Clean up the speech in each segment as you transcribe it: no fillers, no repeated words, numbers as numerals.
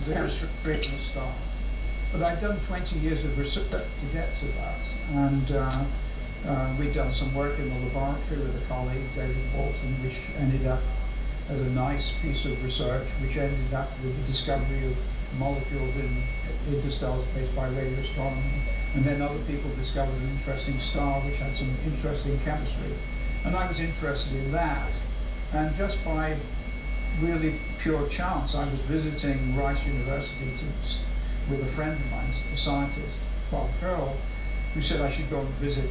there's creating a star. But I'd done 20 years of research to get to that, and we'd done some work in the laboratory with a colleague, David Walton, which ended up as a nice piece of research, which ended up with the discovery of molecules in interstellar space by radio astronomy. And then other people discovered an interesting star which had some interesting chemistry. And I was interested in that. And just by really pure chance, I was visiting Rice University with a friend of mine, a scientist, Bob Curl, who said I should go and visit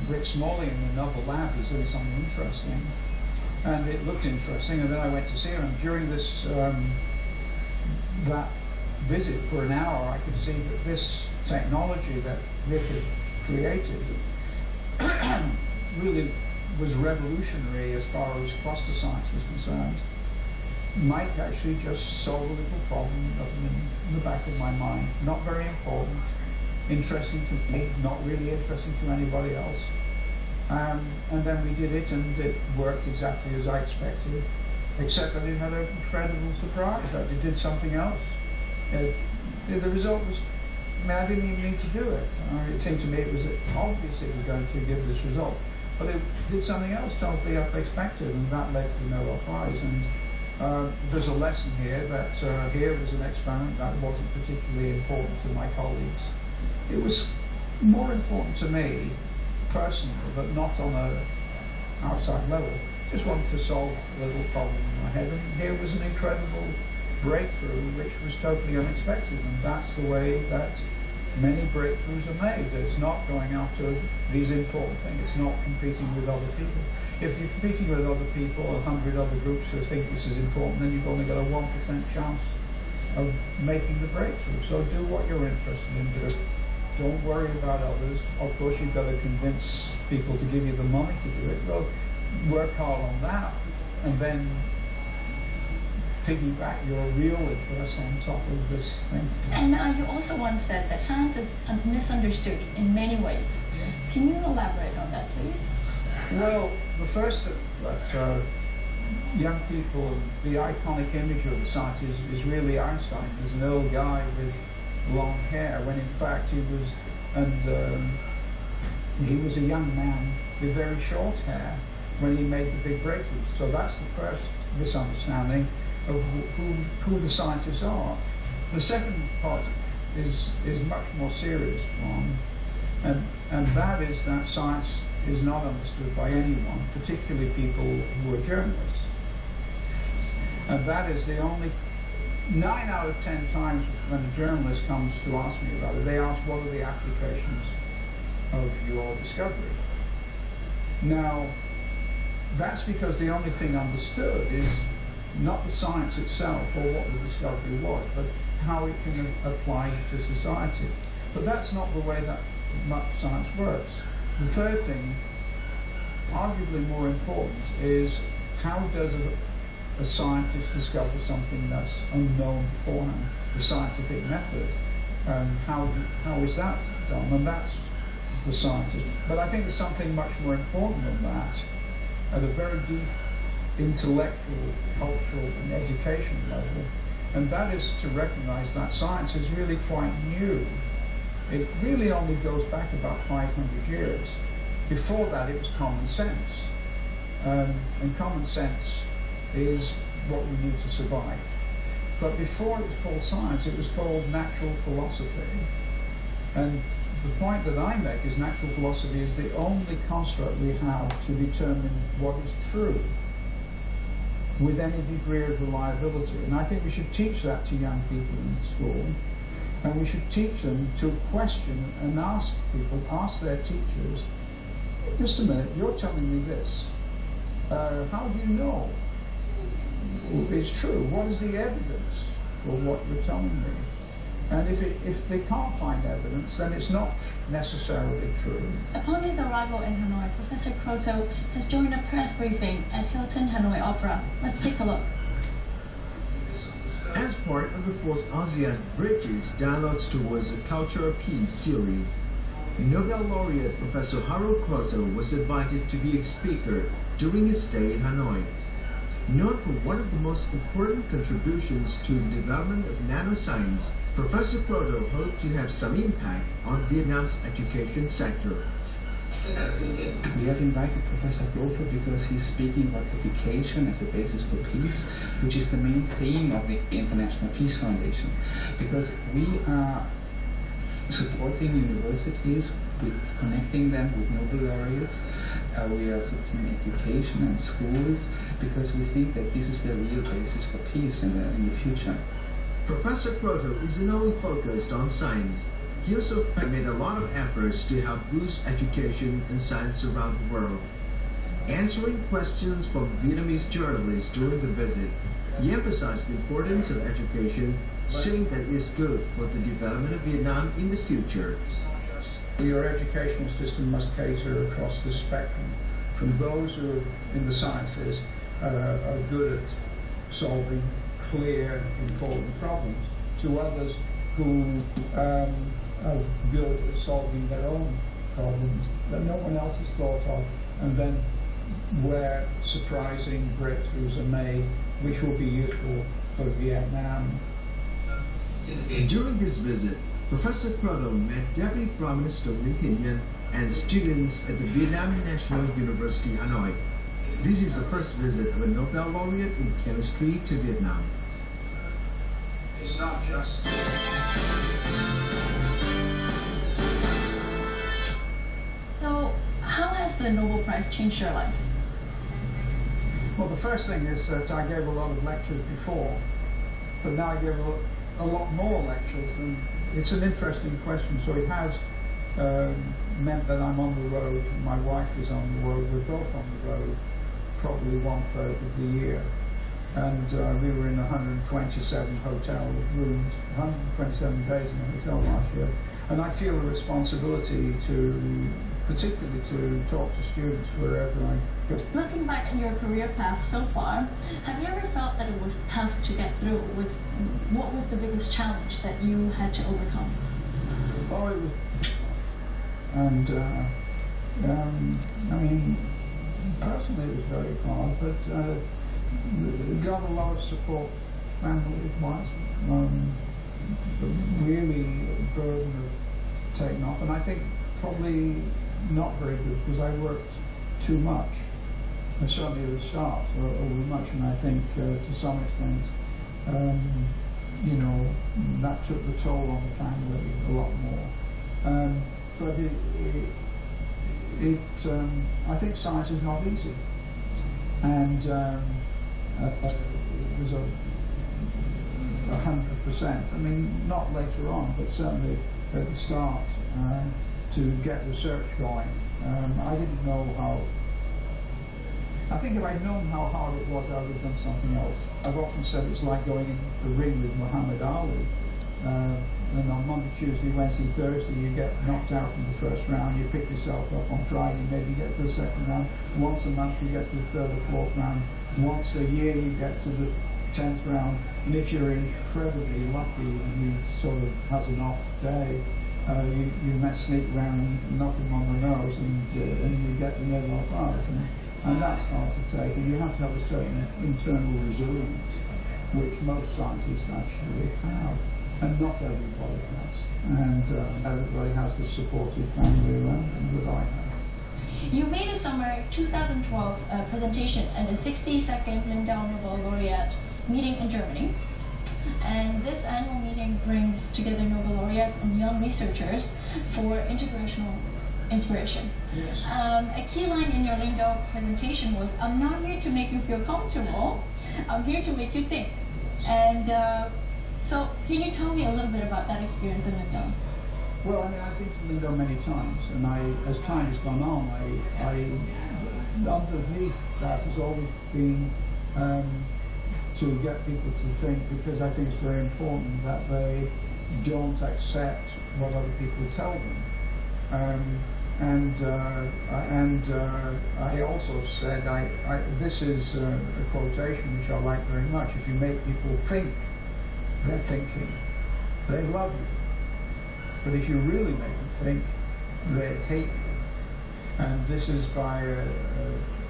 Rick Smalley in another lab. He's doing something interesting. And it looked interesting, and then I went to see him. And during this that visit for an hour, I could see that this technology that Rick had created really was revolutionary as far as cluster science was concerned. Might actually just solve a little problem in the back of my mind. Not very important, interesting to me, not really interesting to anybody else. And then we did it, and it worked exactly as I expected, except that it had an incredible surprise that it did something else. The result was, I didn't even need to do it. It seemed to me it was obvious it was going to give this result, but it did something else totally unexpected, and that led to the Nobel Prize. And there's a lesson here that here was an experiment that wasn't particularly important to my colleagues. It was more important to me personally, but not on an outside level. Just wanted to solve a little problem in my head, and here was an incredible breakthrough which was totally unexpected, and that's the way that many breakthroughs are made. It's not going after these important things, it's not competing with other people. If you're competing with other people, 100 other groups who think this is important, then you've only got a 1% chance of making the breakthrough. So do what you're interested in doing. Don't worry about others. Of course, you've got to convince people to give you the money to do it. Well, work hard on that, and then piggyback your real interest on top of this thing. And you also once said that science is misunderstood in many ways. Can you elaborate on that, please? Well, the first thing that young people, the iconic image of the scientist is really Einstein as an old guy with long hair, when in fact he was a young man with very short hair when he made the big breakthroughs. So that's the first misunderstanding of who the scientists are. The second part is much more serious one, and that is that science is not understood by anyone, particularly people who are journalists. And that is the only 9 out of 10 times when a journalist comes to ask me about it, they ask, what are the applications of your discovery? Now, that's because the only thing understood is not the science itself or what the discovery was, but how it can apply to society. But that's not the way that much science works. The third thing, arguably more important, is how does a scientist discover something that's unknown beforehand? The scientific method, and how is that done? And that's the scientist. But I think there's something much more important than that, at a very deep intellectual, cultural, and educational level, and that is to recognize that science is really quite new. It really only goes back about 500 years. Before that, it was common sense, and common sense is what we need to survive. But before it was called science, it was called natural philosophy. And the point that I make is natural philosophy is the only construct we have to determine what is true with any degree of reliability. And I think we should teach that to young people in school, and we should teach them to question and ask people, ask their teachers, just a minute, you're telling me this. How do you know it's true? What is the evidence for what you're telling me? And if they can't find evidence, then it's not necessarily true. Upon his arrival in Hanoi, Professor Kroto has joined a press briefing at Hilton Hanoi Opera. Let's take a look. As part of the 4th ASEAN-British Dialogues Towards a Cultural Peace series, Nobel laureate Professor Harold Kroto was invited to be a speaker during his stay in Hanoi. Known for one of the most important contributions to the development of nanoscience, Professor Kroto hoped to have some impact on Vietnam's education sector. We have invited Professor Kroto because he's speaking about education as a basis for peace, which is the main theme of the International Peace Foundation. Because we are supporting universities with connecting them with Nobel laureates. We are supporting education and schools because we think that this is the real basis for peace in the future. Professor Kroto isn't only focused on science. He also made a lot of efforts to help boost education and science around the world. Answering questions from Vietnamese journalists during the visit, he emphasized the importance of education, saying that it's good for the development of Vietnam in the future. Your educational system must cater across the spectrum, from those who are in the sciences are good at solving clear, important problems, to others who are good at solving their own problems that no one else has thought of, and then where surprising breakthroughs are made, which will be useful for Vietnam. During this visit, Professor Kroto met Deputy Prime Minister Nguyễn Thiện Nhân and students at the Vietnam National University, Hanoi. This is the first visit of a Nobel laureate in chemistry to Vietnam. It's not just... So, how has the Nobel Prize changed your life? Well, the first thing is that I gave a lot of lectures before, but now I give a lot more lectures, and it's an interesting question. So it has meant that I'm on the road, my wife is on the road, we're both on the road, probably 1/3 of the year. And we were in 127 hotel rooms, 127 days in a hotel last year. And I feel a responsibility particularly to talk to students wherever I go. Looking back at your career path so far, have you ever felt that it was tough to get through? What was the biggest challenge that you had to overcome? Oh, it was... And, I mean, personally it was very hard, but got a lot of support family-wise, really burden of taking off, and I think probably not very good because I worked too much, and certainly at the start, over much, and I think to some extent, you know, that took the toll on the family a lot more. But I think science is not easy, and it was 100%. I mean, not later on, but certainly at the start, to get research going. I didn't know how. I think if I'd known how hard it was, I would have done something else. I've often said it's like going in the ring with Muhammad Ali. And on Monday, Tuesday, Wednesday, Thursday, you get knocked out in the first round, you pick yourself up on Friday, maybe get to the second round. Once a month, you get to the third or fourth round. Once a year, you get to the 10th round. And if you're incredibly lucky and he sort of has an off day, you might sneak around and knock him on the nose, and you get the Nobel Prize. And that's hard to take. And you have to have a certain internal resilience, which most scientists actually have. And not everybody has. And everybody has the supportive family around them that I have. You made a summer 2012 presentation at the 62nd Lindau Nobel Laureate meeting in Germany. And this annual meeting brings together Nobel laureate and young researchers for integrational inspiration. Yes. A key line in your Lindau presentation was, "I'm not here to make you feel comfortable, I'm here to make you think." And so can you tell me a little bit about that experience in Lindau? Well, I mean, I've been to Lindau many times, and as time has gone on, I underneath that has always been to get people to think, because I think it's very important that they don't accept what other people tell them. I also said, this is a quotation which I like very much: if you make people think they're thinking, they love you. But if you really make them think, they hate you. And this is by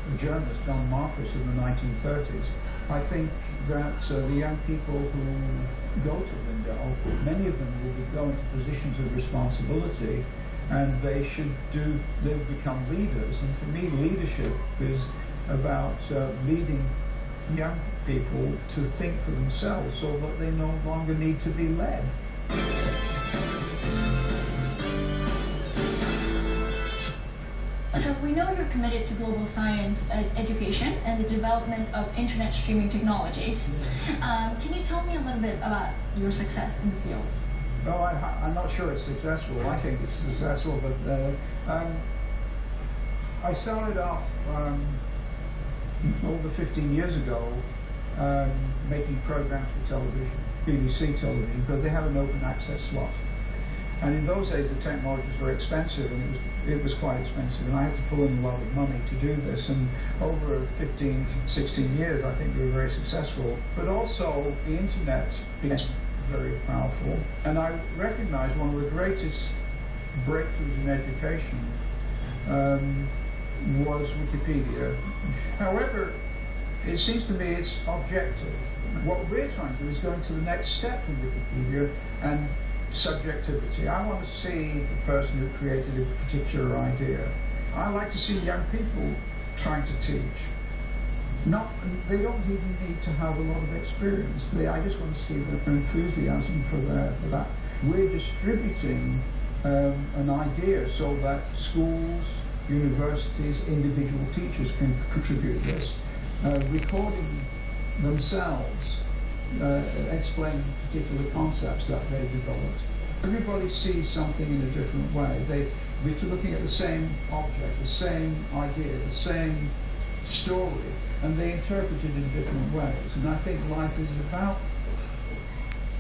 the journalist Don Marcus in the 1930s. I think that the young people who go to Lindau, many of them will go into positions of responsibility, and they become leaders. And for me, leadership is about leading young people to think for themselves so that they no longer need to be led. So we know you're committed to global science education and the development of internet streaming technologies. Can you tell me a little bit about your success in the field? No, I'm not sure it's successful. I think it's successful, but I started off over 15 years ago making programs for television, BBC television, because they have an open access slot. And in those days, the technology was very expensive, and it was quite expensive, and I had to pull in a lot of money to do this. And over 15, 16 years, I think we were very successful. But also, the internet became very powerful, and I recognized one of the greatest breakthroughs in education was Wikipedia. However, it seems to me it's objective. What we're trying to do is go into the next step from Wikipedia and subjectivity. I want to see the person who created a particular idea. I like to see young people trying to teach. They don't even need to have a lot of experience. I just want to see their enthusiasm for that. We're distributing an idea so that schools, universities, individual teachers can contribute this, recording themselves, explaining particular concepts that they developed. Everybody sees something in a different way. We're looking at the same object, the same idea, the same story, and they interpret it in different ways. And I think life is about